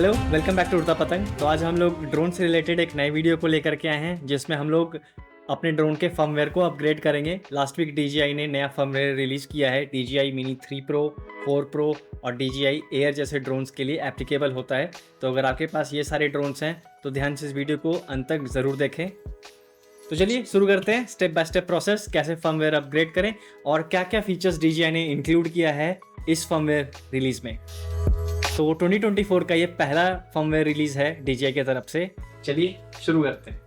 Hello, welcome back to उड़ता पतंग। तो आज हम लोग ड्रोन से रिलेटेड एक नई वीडियो को लेकर के आए हैं, जिसमें हम लोग अपने ड्रोन के फर्मवेयर को अपग्रेड करेंगे। लास्ट वीक DJI ने नया फर्मवेयर रिलीज़ किया है। DJI Mini 3 Pro, 4 Pro और DJI Air जैसे ड्रोन्स के लिए एप्लीकेबल होता है। तो अगर आपके पास ये सारे ड्रोन्स हैं तो ध्यान से इस वीडियो को अंत तक ज़रूर देखें। तो चलिए शुरू करते हैं स्टेप बाय स्टेप प्रोसेस, कैसे फर्मवेयर अपग्रेड करें और क्या क्या फीचर्स DJI ने इंक्लूड किया है इस फर्मवेयर रिलीज़ में। तो 2024 का ये पहला फर्मवेयर रिलीज है DJI की तरफ से। चलिए शुरू करते हैं।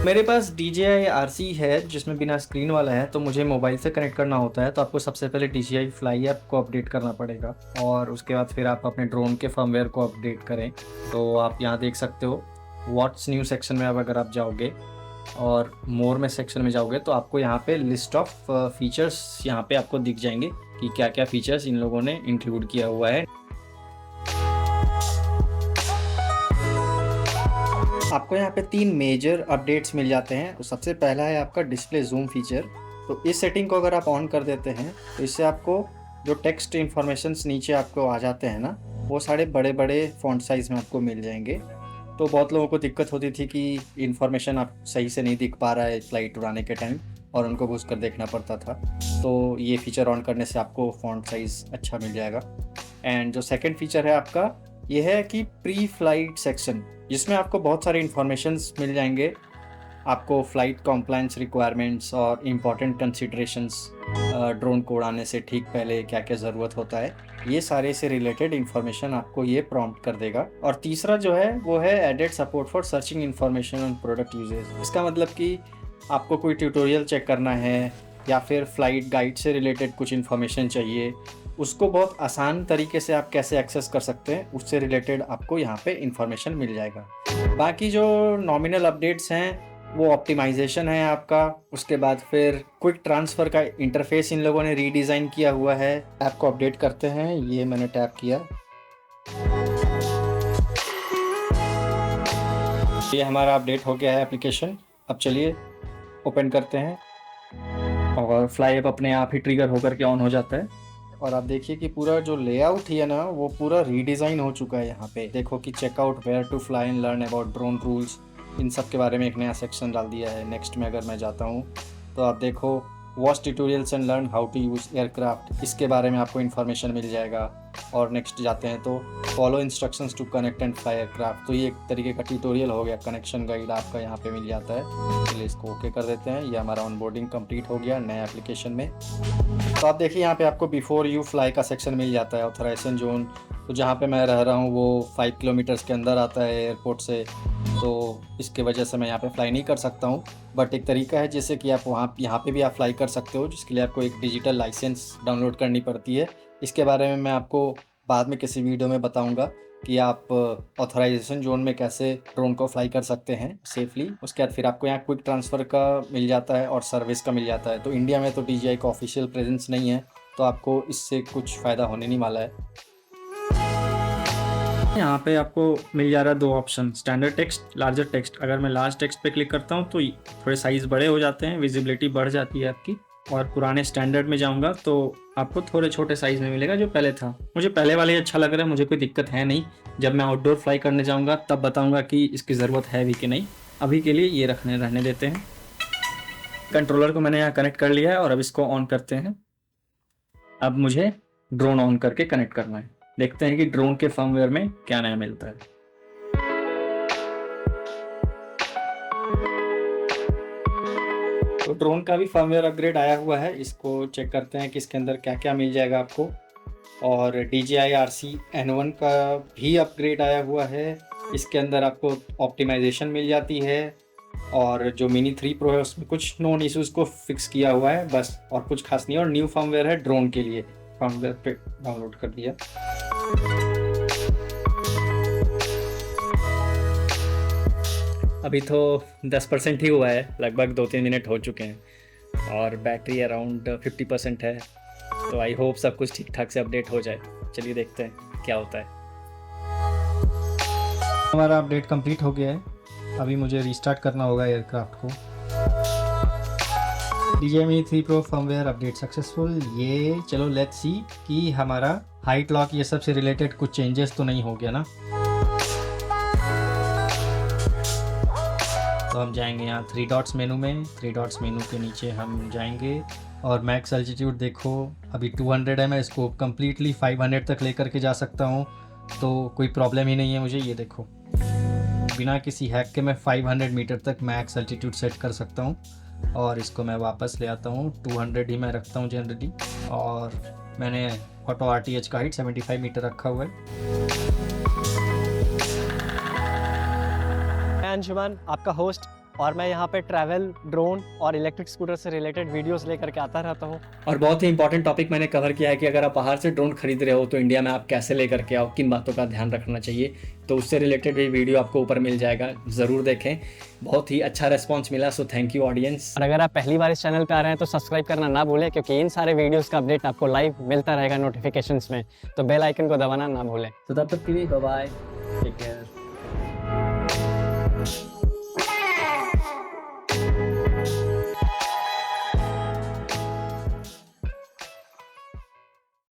मेरे पास DJI RC है जिसमें बिना स्क्रीन वाला है, तो मुझे मोबाइल से कनेक्ट करना होता है। तो आपको सबसे पहले DJI Fly ऐप को अपडेट करना पड़ेगा और उसके बाद फिर आप अपने ड्रोन के फर्मवेयर को अपडेट करें। तो आप यहाँ देख सकते हो व्हाट्स न्यू सेक्शन में। अब अगर आप जाओगे और मोर में सेक्शन में जाओगे तो आपको यहाँ पे लिस्ट ऑफ फीचर्स यहाँ पे आपको दिख जाएंगे कि क्या क्या फीचर्स इन लोगों ने इंक्लूड किया हुआ है। आपको यहाँ पे 3 मेजर अपडेट्स मिल जाते हैं। तो सबसे पहला है आपका डिस्प्ले जूम फीचर। तो इस सेटिंग को अगर आप ऑन कर देते हैं तो इससे आपको जो टेक्स्ट इन्फॉर्मेशंस नीचे आपको आ जाते हैं ना, वो सारे बड़े बड़े फॉन्ट साइज़ में आपको मिल जाएंगे। तो बहुत लोगों को दिक्कत होती थी कि इन्फॉर्मेशन आप सही से नहीं दिख पा रहा है फ्लाइट उड़ाने के टाइम, और उनको घुस कर देखना पड़ता था। तो ये फीचर ऑन करने से आपको फ़ॉन्ट साइज़ अच्छा मिल जाएगा। एंड जो सेकंड फीचर है आपका, ये है कि प्री फ्लाइट सेक्शन, जिसमें आपको बहुत सारे इन्फॉर्मेशंस मिल जाएंगे। आपको फ़्लाइट कॉम्प्लायंस रिक्वायरमेंट्स और इम्पॉर्टेंट कंसिडरेशंस, ड्रोन को उड़ाने से ठीक पहले क्या क्या ज़रूरत होता है, ये सारे से रिलेटेड इन्फॉर्मेशन आपको ये प्रॉम्प्ट कर देगा। और तीसरा जो है वो है added support for searching information on product usages. इसका मतलब कि आपको कोई ट्यूटोरियल चेक करना है या फिर फ़्लाइट गाइड से रिलेटेड कुछ इन्फॉर्मेशन चाहिए, उसको बहुत आसान तरीके से आप कैसे एक्सेस कर सकते हैं, उससे रिलेटेड आपको यहाँ पे इन्फॉर्मेशन मिल जाएगा। बाकी जो नॉमिनल अपडेट्स हैं वो ऑप्टिमाइजेशन है आपका। उसके बाद फिर क्विक ट्रांसफ़र का इंटरफेस इन लोगों ने रीडिज़ाइन किया हुआ है। ऐप को अपडेट करते हैं, ये मैंने टैप किया, ये हमारा अपडेट हो गया है एप्लीकेशन। अब चलिए ओपन करते हैं और फ्लाई ऐप अपने आप ही ट्रिगर होकर के ऑन हो जाता है। और आप देखिए कि पूरा जो लेआउट है ना, वो पूरा रीडिज़ाइन हो चुका है। यहाँ पे देखो कि check out where to fly and learn about drone rules, इन सब के बारे में एक नया सेक्शन डाल दिया है। नेक्स्ट में अगर मैं जाता हूँ तो आप देखो watch tutorials and learn how to use aircraft, इसके बारे में आपको इन्फॉर्मेशन मिल जाएगा। और नेक्स्ट जाते हैं तो follow instructions to connect and fly aircraft, तो ये एक तरीके का ट्यूटोरियल हो गया। कनेक्शन गाइड आपका यहाँ पे मिल जाता है। चलिए इसको ओके कर देते हैं। ये हमारा ऑनबोर्डिंग कंप्लीट हो गया नए एप्लीकेशन में। तो आप देखिए यहाँ पे आपको बिफोर यू फ्लाई का सेक्शन मिल जाता है। ऑथराइजेशन जोन, तो जहाँ पे मैं रह रहा हूँ वो 5 किलोमीटर्स के अंदर आता है एयरपोर्ट से, तो इसके वजह से मैं यहाँ पे फ़्लाई नहीं कर सकता हूँ। बट एक तरीका है जिससे कि आप यहाँ पे भी आप फ्लाई कर सकते हो, जिसके लिए आपको एक डिजिटल लाइसेंस डाउनलोड करनी पड़ती है। इसके बारे में मैं आपको बाद में किसी वीडियो में बताऊँगा कि आप ऑथराइजेशन जोन में कैसे ड्रोन को फ्लाई कर सकते हैं सेफली। उसके बाद फिर आपको यहाँ क्विक ट्रांसफ़र का मिल जाता है और सर्विस का मिल जाता है। तो इंडिया में तो DJI का ऑफिशियल प्रेजेंस नहीं है, तो आपको इससे कुछ फ़ायदा होने नहीं वाला है। यहाँ पे आपको मिल जा रहा है 2 option, standard text, larger text. अगर मैं लार्ज टेक्स्ट पे क्लिक करता हूँ तो थोड़े साइज़ बड़े हो जाते हैं, विजिबिलिटी बढ़ जाती है आपकी। और पुराने स्टैंडर्ड में जाऊँगा तो आपको थोड़े छोटे साइज़ में मिलेगा जो पहले था। मुझे पहले वाला ही अच्छा लग रहा है, मुझे कोई दिक्कत है नहीं। जब मैं आउटडोर फ्लाई करने जाऊँगा तब बताऊँगा कि इसकी ज़रूरत है भी कि नहीं। अभी के लिए ये रहने देते हैं। कंट्रोलर को मैंने यहाँ कनेक्ट कर लिया है और अब इसको ऑन करते हैं। अब मुझे ड्रोन ऑन करके कनेक्ट करना है। देखते हैं कि ड्रोन के फर्मवेयर में क्या नया मिलता है। तो ड्रोन का भी फर्मवेयर अपग्रेड आया हुआ है, इसको चेक करते हैं कि इसके अंदर क्या क्या मिल जाएगा आपको। और DJI RC N1 का भी अपग्रेड आया हुआ है। इसके अंदर आपको ऑप्टिमाइजेशन मिल जाती है और जो Mini 3 Pro है उसमें कुछ नोन इश्यूज़ को फिक्स किया हुआ है बस, और कुछ खास नहीं। और न्यू फर्मवेयर है ड्रोन के लिए, फर्मवेयर पे डाउनलोड कर दिया। अभी तो 10% ही हुआ है, लगभग 2-3 मिनट हो चुके हैं और बैटरी अराउंड 50% है। तो आई होप सब कुछ ठीक ठाक से अपडेट हो जाए। चलिए देखते हैं क्या होता है। हमारा अपडेट कंप्लीट हो गया है। अभी मुझे रीस्टार्ट करना होगा एयरक्राफ्ट को। DJI 3 Pro firmware update successful. ये चलो लेट्स सी कि हमारा हाइट लॉक ये सब से रिलेटेड कुछ चेंजेस तो नहीं हो गया ना। तो हम जाएंगे यहाँ 3 डॉट्स मेनू में, 3 डॉट्स मेनू के नीचे हम जाएंगे और मैक्स अल्टीट्यूड देखो अभी 200 है, मैं इसको कम्प्लीटली 500 तक लेकर के जा सकता हूँ, तो कोई प्रॉब्लम ही नहीं है मुझे। ये देखो बिना किसी हैक के मैं 500 मीटर तक मैक्स अल्टीट्यूड सेट कर सकता हूँ और इसको मैं वापस ले आता हूँ। 200 ही मैं रखता हूँ जनरली और मैंने ऑटो RTH का हाइट 75 मीटर रखा हुआ है। मैं अंशुमान आपका होस्ट और मैं यहाँ पे ट्रैवल, ड्रोन और इलेक्ट्रिक स्कूटर से रिलेटेड वीडियोस लेकर के आता रहता हूँ। और बहुत ही इंपॉर्टेंट टॉपिक मैंने कवर किया है कि अगर आप बाहर से ड्रोन खरीद रहे हो तो इंडिया में आप कैसे लेकर के आओ, किन बातों का ध्यान रखना चाहिए, तो उससे रिलेटेड भी वीडियो आपको ऊपर मिल जाएगा, ज़रूर देखें। बहुत ही अच्छा रिस्पॉन्स मिला, सो थैंक यू ऑडियंस। और अगर आप पहली बार इस चैनल पे आ रहे हैं तो सब्सक्राइब करना ना भूलें, क्योंकि इन सारे वीडियोस का अपडेट आपको लाइव मिलता रहेगा नोटिफिकेशंस में, तो बेल आइकन को दबाना ना भूलें। तो तब तक के लिए बाय बाय, टेक केयर।